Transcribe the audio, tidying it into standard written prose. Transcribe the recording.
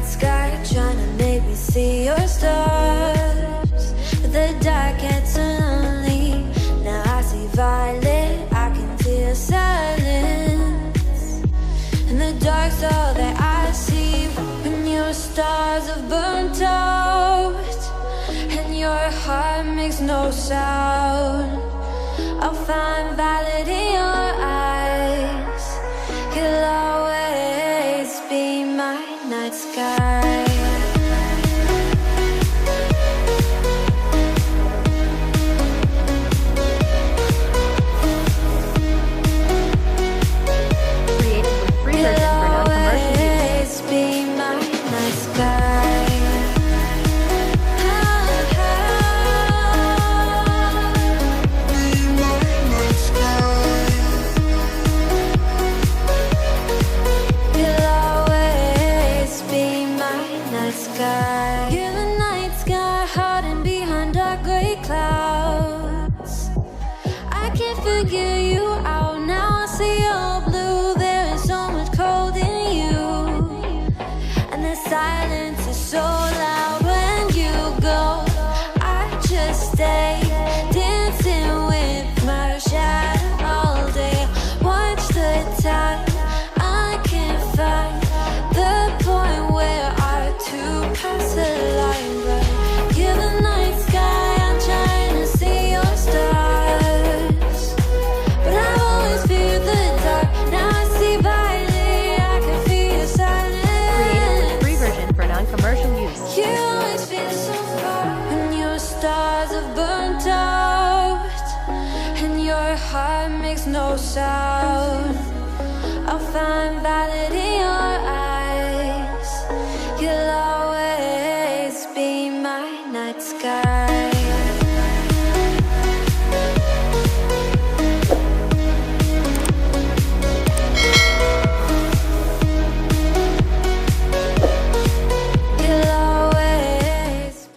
night sky, trying to make me see your stars. But the dark gets lonely. Now I see violet, I can feel silence. And the dark's all that I see. When your stars have burnt out and your heart makes no sound, I'll find violet in your eyes. You'll always be my night sky. No sound, I'll find violet in your eyes.